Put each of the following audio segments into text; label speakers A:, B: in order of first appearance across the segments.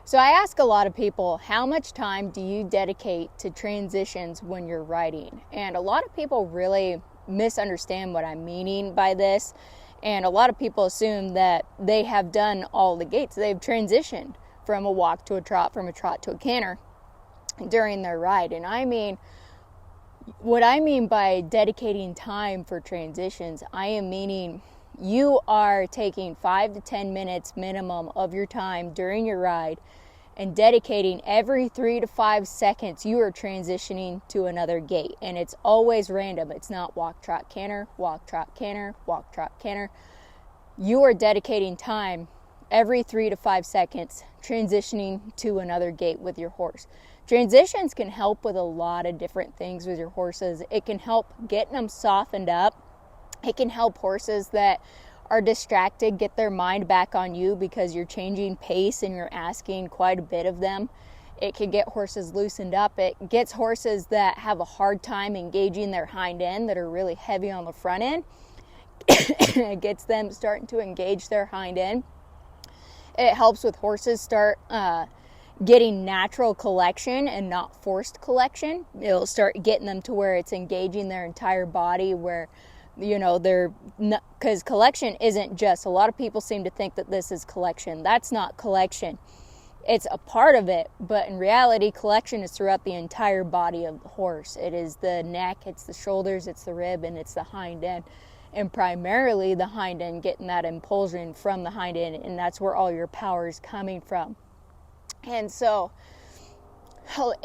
A: So I ask a lot of people, how much time do you dedicate to transitions when you're riding? And a lot of people really misunderstand what I'm meaning by this. And a lot of people assume that they have done all the gaits. They've transitioned from a walk to a trot, from a trot to a canter during their ride. And I mean, what I mean by dedicating time for transitions, I am meaning you are taking 5 to 10 minutes minimum of your time during your ride and dedicating every 3 to 5 seconds you are transitioning to another gait. And it's always random. It's not walk, trot, canter, walk, trot, canter, walk, trot, canter. You are dedicating time every 3 to 5 seconds transitioning to another gait with your horse. Transitions can help with a lot of different things with your horses. It can help getting them softened up. It can help horses that are distracted get their mind back on you because you're changing pace and you're asking quite a bit of them. It can get horses loosened up. It gets horses that have a hard time engaging their hind end, that are really heavy on the front end. It gets them starting to engage their hind end. It helps with horses start getting natural collection and not forced collection. It'll start getting them to where it's engaging their entire body, where they're not, because collection isn't just, a lot of people seem to think that this is collection. That's not collection. It's a part of it, but in reality, collection is throughout the entire body of the horse. It is the neck, it's the shoulders, it's the rib, and it's the hind end. And primarily the hind end, getting that impulsion from the hind end, and that's where all your power is coming from. And so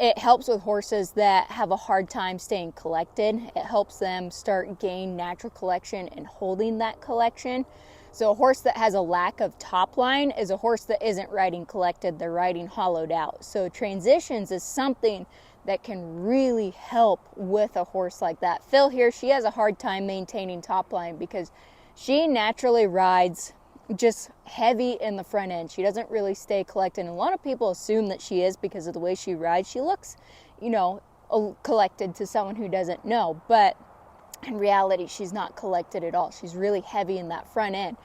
A: it helps with horses that have a hard time staying collected. It helps them start gain natural collection and holding that collection. So a horse that has a lack of top line is a horse that isn't riding collected, they're riding hollowed out. So transitions is something that can really help with a horse like that. Phil here, she has a hard time maintaining top line because she naturally rides just heavy in the front end. She doesn't really stay collected. And a lot of people assume that she is because of the way she rides. She looks, collected to someone who doesn't know. But in reality, she's not collected at all. She's really heavy in that front end.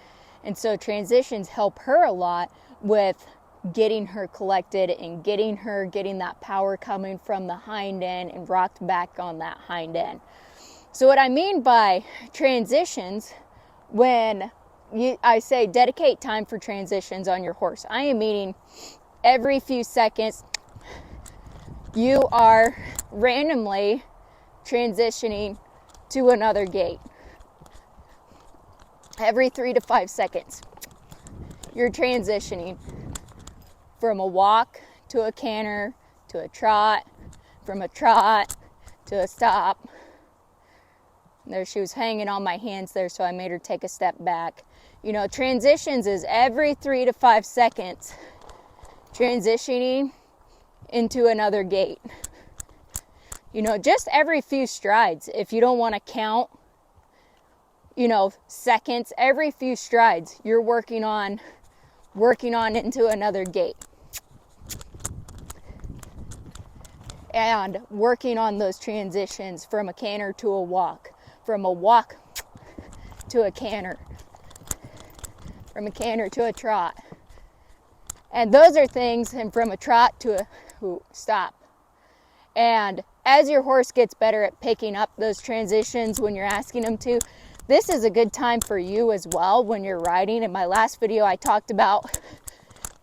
A: And so transitions help her a lot with getting her collected and getting that power coming from the hind end and rocked back on that hind end. So what I mean by transitions, when I say dedicate time for transitions on your horse, I am meaning every few seconds you are randomly transitioning to another gait. Every 3 to 5 seconds you're transitioning from a walk to a canter to a trot, from a trot to a stop. There, she was hanging on my hands there, so I made her take a step back. Transitions is every 3 to 5 seconds transitioning into another gait. Just every few strides. If you don't want to count, seconds, every few strides, you're working on into another gait. And working on those transitions from a canter to a walk, from a walk to a canter, from a canter to a trot. And those are things, and from a trot to a stop. And as your horse gets better at picking up those transitions when you're asking them to, this is a good time for you as well when you're riding. In my last video, I talked about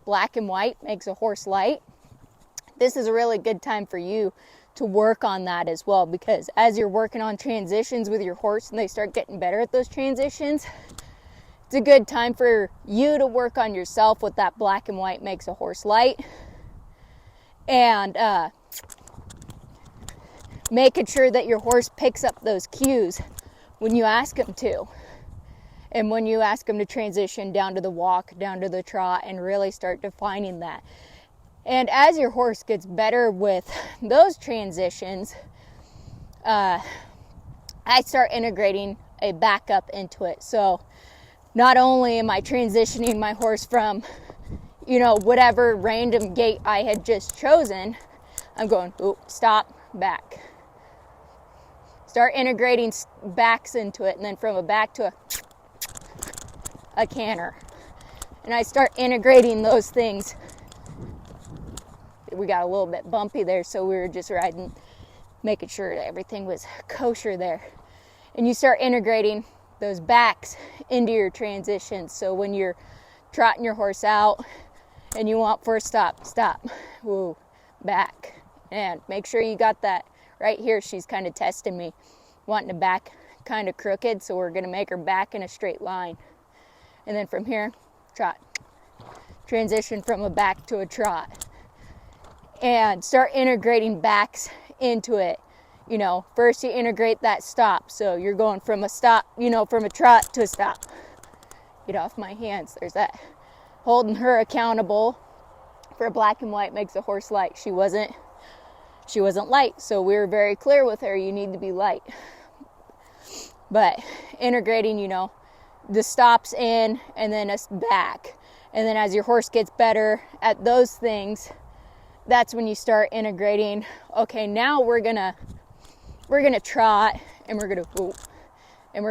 A: black and white makes a horse light. This is a really good time for you to work on that as well, because as you're working on transitions with your horse and they start getting better at those transitions, it's a good time for you to work on yourself with that black and white makes a horse light. And making sure that your horse picks up those cues when you ask him to. And when you ask him to transition down to the walk, down to the trot, and really start defining that. And as your horse gets better with those transitions, I start integrating a backup into it. So not only am I transitioning my horse from, whatever random gait I had just chosen, I'm going, stop, back. Start integrating backs into it, and then from a back to a canter. And I start integrating those things we got a little bit bumpy there, so we were just riding, making sure that everything was kosher there. And you start integrating those backs into your transitions. So when you're trotting your horse out and you want first stop, woo, back. And make sure you got that right here. She's kind of testing me, wanting to back kind of crooked, so we're going to make her back in a straight line. And then from here, trot. Transition from a back to a trot. And start integrating backs into it. You know, first you integrate that stop. So you're going from a stop, you know, from a trot to a stop. Get off my hands. There's that. Holding her accountable for black and white makes a horse light. She wasn't light. So we were very clear with her, you need to be light. But integrating, you know, the stops in and then a back. And then as your horse gets better at those things, that's when you start integrating, okay, now we're gonna trot, and we're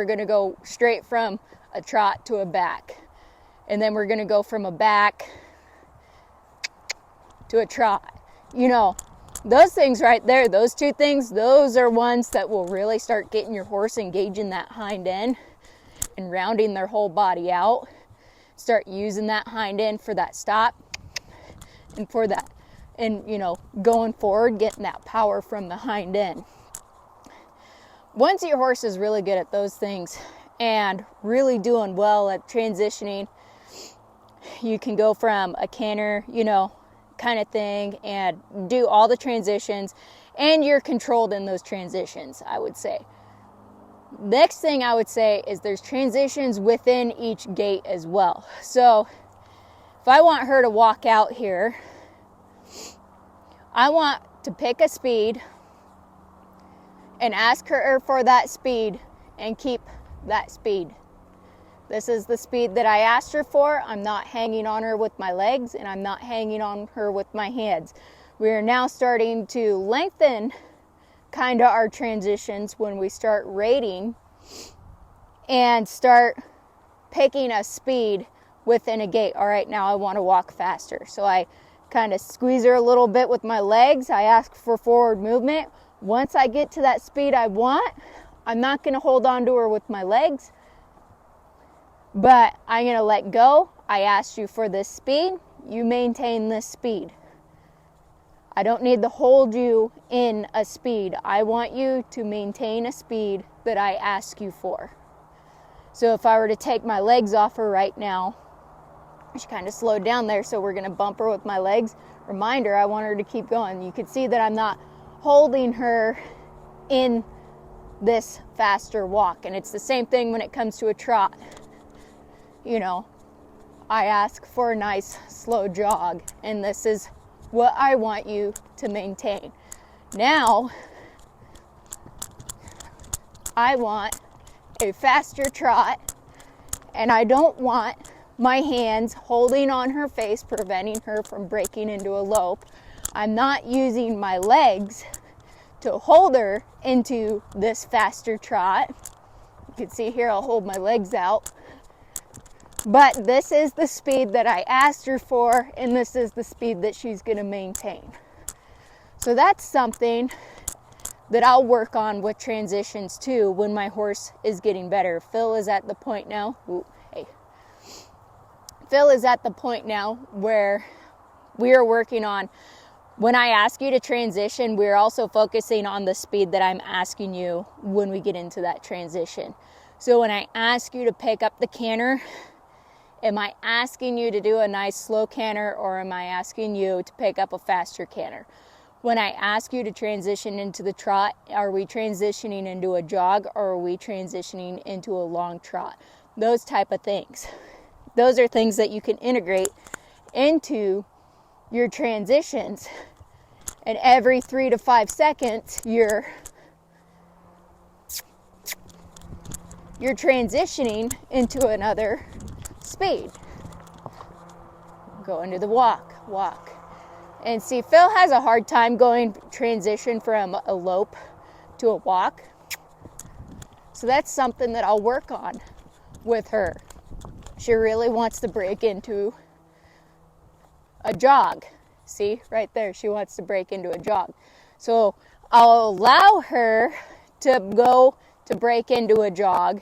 A: gonna go straight from a trot to a back. And then we're gonna go from a back to a trot. You know, those things right there, those two things, those are ones that will really start getting your horse engaging that hind end and rounding their whole body out. Start using that hind end for that stop and for that, and you know, going forward, getting that power from the hind end. Once your horse is really good at those things and really doing well at transitioning, you can go from a canter, you know, kind of thing, and do all the transitions, and you're controlled in those transitions, I would say. Next thing I would say is there's transitions within each gait as well. So if I want her to walk out here, I want to pick a speed and ask her for that speed and keep that speed. This is the speed that I asked her for. I'm not hanging on her with my legs, and I'm not hanging on her with my hands. We are now starting to lengthen kind of our transitions when we start rating and start picking a speed within a gait. All right, now I want to walk faster. So I kind of squeeze her a little bit with my legs. I ask for forward movement. Once I get to that speed I want, I'm not going to hold on to her with my legs, but I'm going to let go. I asked you for this speed. You maintain this speed. I don't need to hold you in a speed. I want you to maintain a speed that I ask you for. So if I were to take my legs off her right now, she kind of slowed down there, so we're going to bump her with my legs. Reminder, I want her to keep going. You can see that I'm not holding her in this faster walk. And it's the same thing when it comes to a trot. You know, I ask for a nice slow jog, and this is what I want you to maintain. Now, I want a faster trot, and I don't want my hands holding on her face, preventing her from breaking into a lope. I'm not using my legs to hold her into this faster trot. You can see here, I'll hold my legs out. But this is the speed that I asked her for, and this is the speed that she's going to maintain. So that's something that I'll work on with transitions too when my horse is getting better. Phil is at the point now. Phil is at the point now where we are working on, when I ask you to transition, we're also focusing on the speed that I'm asking you when we get into that transition. So when I ask you to pick up the canter, am I asking you to do a nice slow canter, or am I asking you to pick up a faster canter? When I ask you to transition into the trot, are we transitioning into a jog, or are we transitioning into a long trot? Those type of things. Those are things that you can integrate into your transitions. And every 3 to 5 seconds, you're transitioning into another speed. Go into the walk. And see, Phil has a hard time going transition from a lope to a walk. So that's something that I'll work on with her. She really wants to break into a jog. See, right there, she wants to break into a jog. So I'll allow her to go to break into a jog,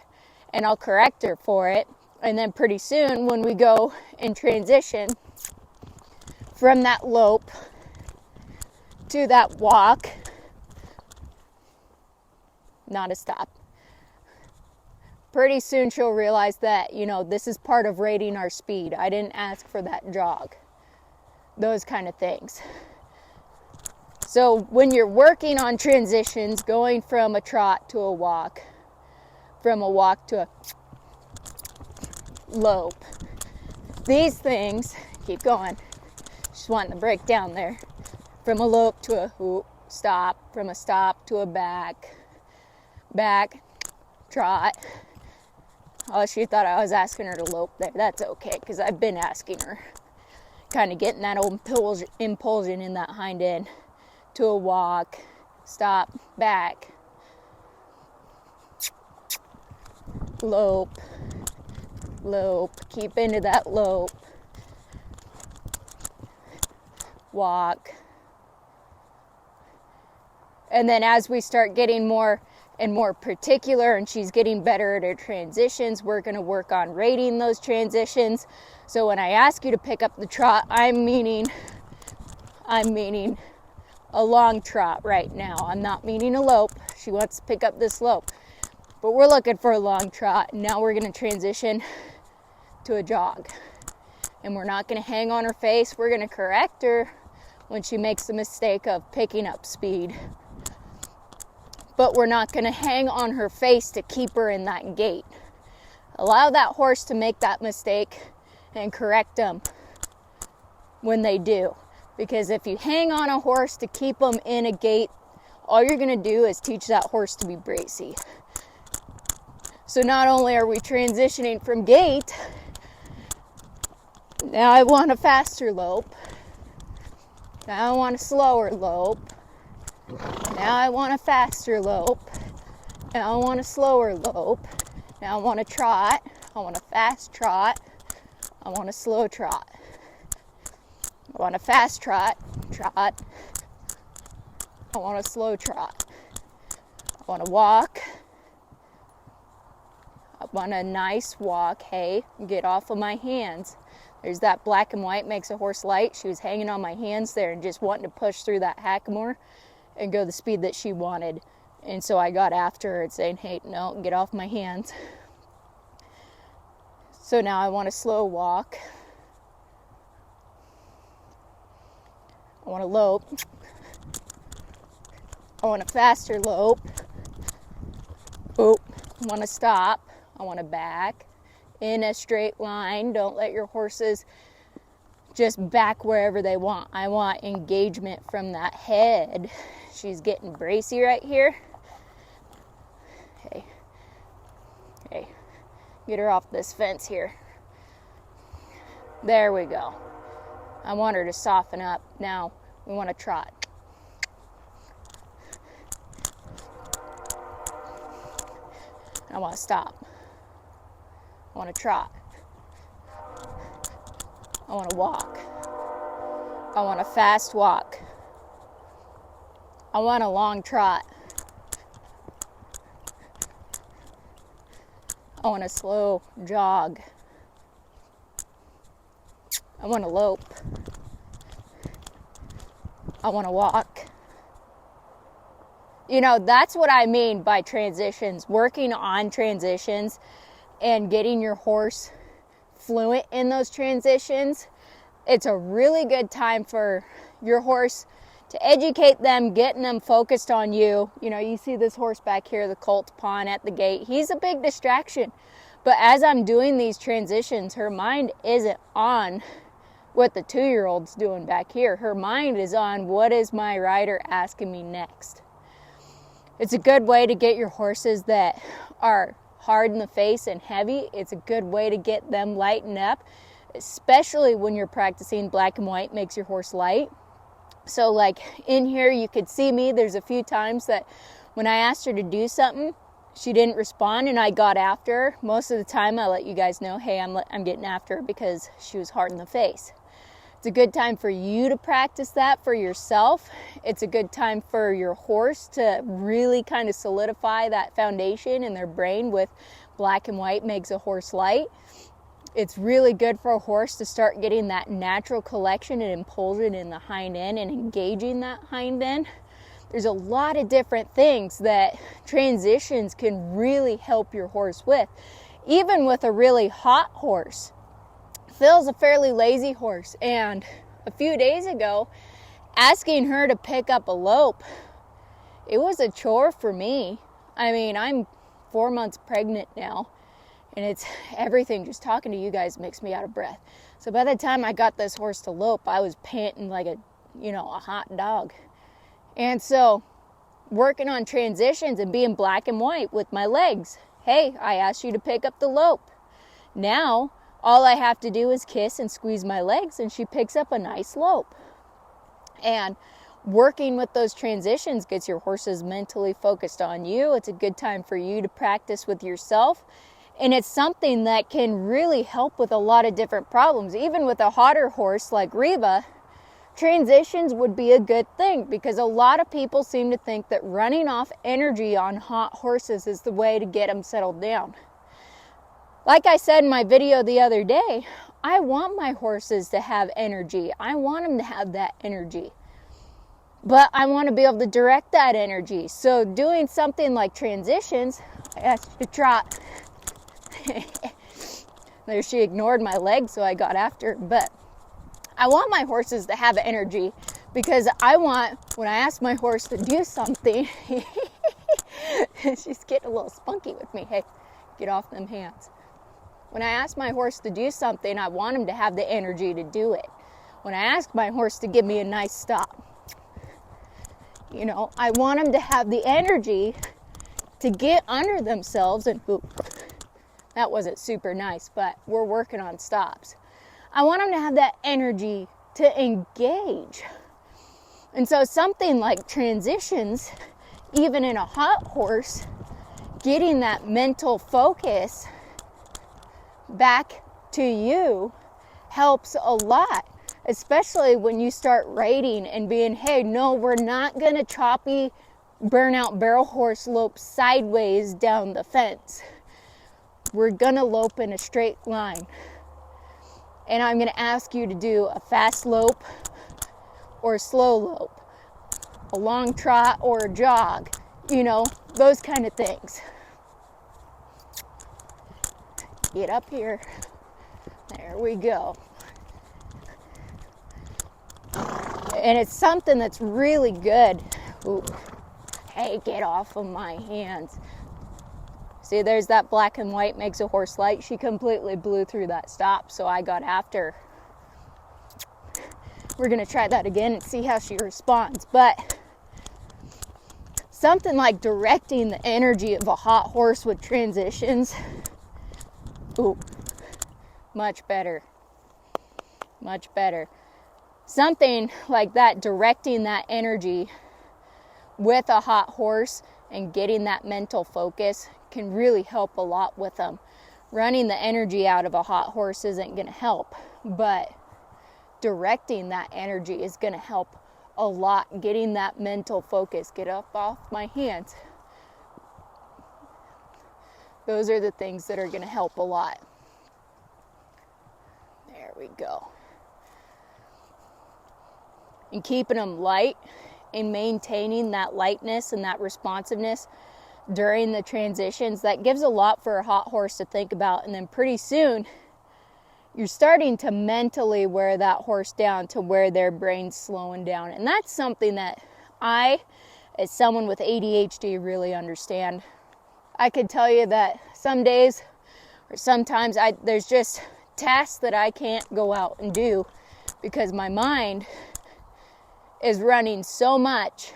A: and I'll correct her for it. And then pretty soon, when we go in transition from that lope to that walk, not a stop. Pretty soon she'll realize that, this is part of rating our speed. I didn't ask for that jog. Those kind of things. So when you're working on transitions, going from a trot to a walk, from a walk to a lope, these things, keep going, just wanting to break down there, from a lope to a hoop, stop, from a stop to a back, trot. Oh, she thought I was asking her to lope there. That's okay, because I've been asking her. Kind of getting that old impulsion in that hind end. To a walk, stop, back, lope, keep into that lope, walk. And then as we start getting more and more particular and she's getting better at her transitions, we're going to work on rating those transitions. So when I ask you to pick up the trot, I'm meaning a long trot right now. I'm not meaning a lope. She wants to pick up this lope. But we're looking for a long trot. Now we're going to transition to a jog. And we're not going to hang on her face. We're going to correct her when she makes the mistake of picking up speed. But we're not going to hang on her face to keep her in that gait. Allow that horse to make that mistake and correct them when they do. Because if you hang on a horse to keep them in a gait, all you're going to do is teach that horse to be bracy. So not only are we transitioning from gait, now I want a faster lope. Now I want a slower lope. Now I want a faster lope. Now I want a slower lope. Now I want a trot. I want a fast trot. I want a slow trot. I want a fast trot. I want a slow trot. I want to walk. I want a nice walk. Hey, get off of my hands. There's that black and white makes a horse light. She was hanging on my hands there and just wanting to push through that hackamore and go the speed that she wanted. And so I got after her and saying, hey, no, get off my hands. So now I want a slow walk. I want a lope. I want a faster lope. I want to stop. I want to back in a straight line. Don't let your horses just back wherever they want. I want engagement from that head. She's getting bracy right here. Hey, get her off this fence here. There we go. I want her to soften up. Now we want to trot. I want to stop. I want to trot. I want to walk. I want a fast walk. I want a long trot. I want a slow jog. I want to lope. I want to walk. That's what I mean by transitions. Working on transitions and getting your horse fluent in those transitions. It's a really good time for your horse to educate them, getting them focused on you. You see this horse back here, the colt pawn at the gate. He's a big distraction. But as I'm doing these transitions, her mind isn't on what the 2-year-old's doing back here. Her mind is on what is my rider asking me next. It's a good way to get your horses that are hard in the face and heavy. It's a good way to get them lightened up, especially when you're practicing black and white makes your horse light. So like in here, you could see me. There's a few times that when I asked her to do something, she didn't respond and I got after her. Most of the time I let you guys know, hey, I'm getting after her because she was hard in the face. It's a good time for you to practice that for yourself. It's a good time for your horse to really kind of solidify that foundation in their brain with black and white makes a horse light. It's really good for a horse to start getting that natural collection and impulsion in the hind end and engaging that hind end. There's a lot of different things that transitions can really help your horse with. Even with a really hot horse. Phil's a fairly lazy horse, and a few days ago, asking her to pick up a lope, it was a chore for me. I mean, I'm 4 months pregnant now, and it's everything. Just talking to you guys makes me out of breath. So by the time I got this horse to lope, I was panting like a hot dog. And so, working on transitions and being black and white with my legs. Hey, I asked you to pick up the lope. Now, all I have to do is kiss and squeeze my legs, and she picks up a nice lope. And working with those transitions gets your horses mentally focused on you. It's a good time for you to practice with yourself. And it's something that can really help with a lot of different problems. Even with a hotter horse like Reva, transitions would be a good thing, because a lot of people seem to think that running off energy on hot horses is the way to get them settled down. Like I said in my video the other day, I want my horses to have energy. I want them to have that energy. But I want to be able to direct that energy. So doing something like transitions, I asked you to trot. There, she ignored my leg, so I got after her. But I want my horses to have energy, because I want, when I ask my horse to do something, she's getting a little spunky with me. Hey, get off them hands. When I ask my horse to do something, I want him to have the energy to do it. When I ask my horse to give me a nice stop, I want him to have the energy to get under themselves and, that wasn't super nice, but we're working on stops. I want them to have that energy to engage. And so something like transitions, even in a hot horse, getting that mental focus back to you helps a lot, especially when you start rating and being, hey, no, we're not going to choppy burnout barrel horse lope sideways down the fence. We're going to lope in a straight line. And I'm going to ask you to do a fast lope or a slow lope, a long trot or a jog, those kind of things. Get up here. There we go. And it's something that's really good. Ooh. Hey, get off of my hands. See, there's that black and white makes a horse light. She completely blew through that stop, so I got after her. We're going to try that again and see how she responds. But something like directing the energy of a hot horse with transitions, much better. Much better. Something like that, directing that energy with a hot horse and getting that mental focus can really help a lot with them. Running the energy out of a hot horse isn't going to help, but directing that energy is going to help a lot. Getting that mental focus. Get up off my hands. Those are the things that are going to help a lot. There we go. And keeping them light and maintaining that lightness and that responsiveness during the transitions, that gives a lot for a hot horse to think about. And then pretty soon, you're starting to mentally wear that horse down to where their brain's slowing down. And that's something that I, as someone with ADHD, really understand. I could tell you that some days or sometimes there's just tasks that I can't go out and do because my mind is running so much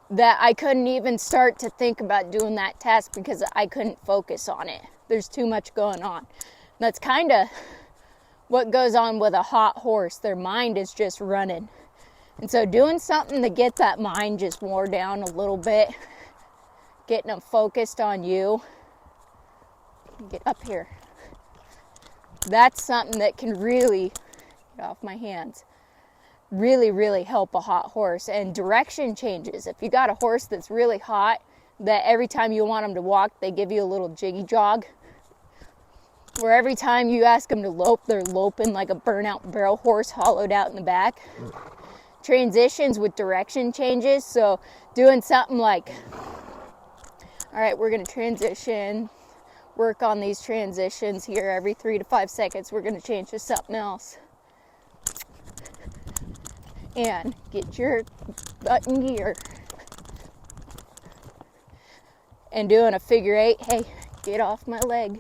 A: that I couldn't even start to think about doing that task because I couldn't focus on it. There's too much going on. That's kind of what goes on with a hot horse. Their mind is just running. And so doing something to get that mind just wore down a little bit, getting them focused on you. Get up here. That's something that can really get off my hands. Really, really help a hot horse. And direction changes. If you got a horse that's really hot, that every time you want them to walk, they give you a little jiggy jog, where every time you ask them to lope, they're loping like a burnout barrel horse hollowed out in the back. Transitions with direction changes. So doing something like, all right, we're going to transition, work on these transitions here every 3 to 5 seconds. We're going to change to something else. And get your butt in gear. And doing a figure 8, hey, get off my leg.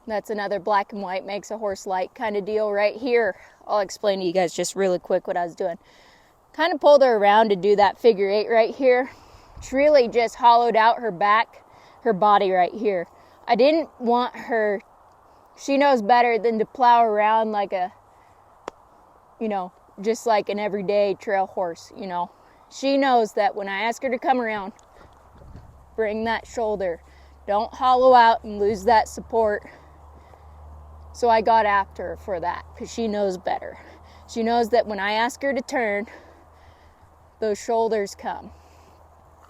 A: That's another black and white makes a horse light kind of deal right here. I'll explain to you guys just really quick what I was doing. Kind of pulled her around to do that figure 8 right here. It's really just hollowed out her back, her body right here. I didn't want her, she knows better than to plow around like a, just like an everyday trail horse, She knows that when I ask her to come around, bring that shoulder. Don't hollow out and lose that support. So I got after her for that because she knows better. She knows that when I ask her to turn, those shoulders come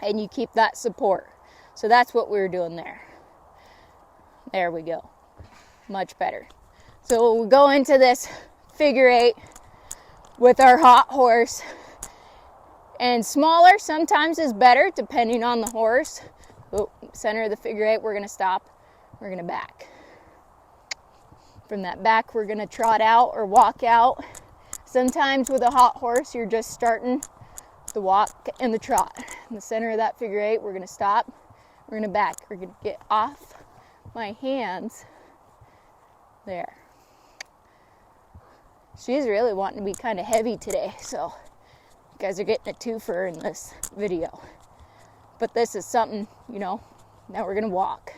A: and you keep that support. So that's what we were doing there. There we go. Much better. So we'll go into this figure 8 with our hot horse. And smaller sometimes is better depending on the horse. Center of the figure 8, we're going to stop. We're going to back. From that back, we're going to trot out or walk out. Sometimes with a hot horse, you're just starting the walk and the trot. In the center of that figure 8, we're going to stop. We're going to back. We're going to get off my hands. There. She's really wanting to be kind of heavy today, so you guys are getting a twofer in this video. But this is something, now we're going to walk.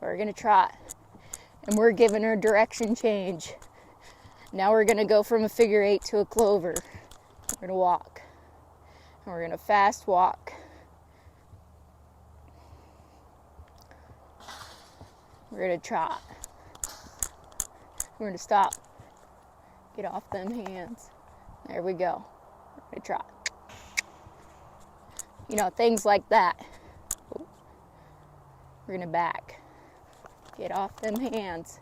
A: We're going to trot. And we're giving her direction change. Now we're going to go from a figure 8 to a clover. We're going to walk. And we're going to fast walk. We're going to trot. We're going to stop. Get off them hands. There we go. We're going to trot. Things like that. We're going to back. Get off them hands.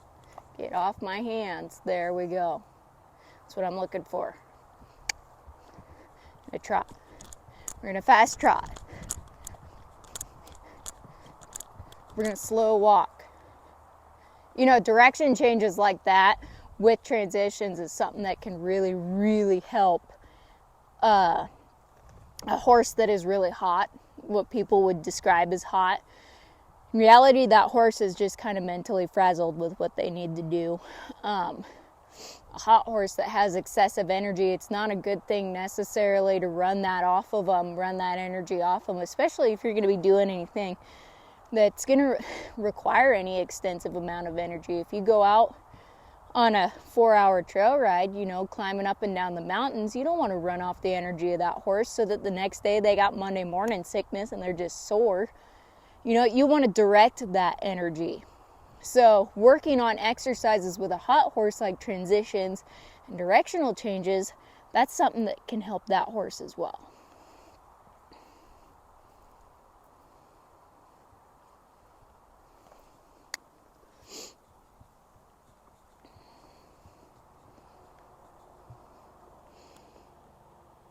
A: Get off my hands. There we go. That's what I'm looking for. A trot. We're going to fast trot. We're going to slow walk. Direction changes like that with transitions is something that can really, really help a horse that is really hot, what people would describe as hot. In reality, that horse is just kind of mentally frazzled with what they need to do. A hot horse that has excessive energy, it's not a good thing necessarily to run that off of them, run that energy off them, especially if you're going to be doing anything that's going to require any extensive amount of energy. If you go out on a 4-hour trail ride, climbing up and down the mountains, you don't want to run off the energy of that horse so that the next day they got Monday morning sickness and they're just sore. You want to direct that energy. So working on exercises with a hot horse like transitions and directional changes, that's something that can help that horse as well.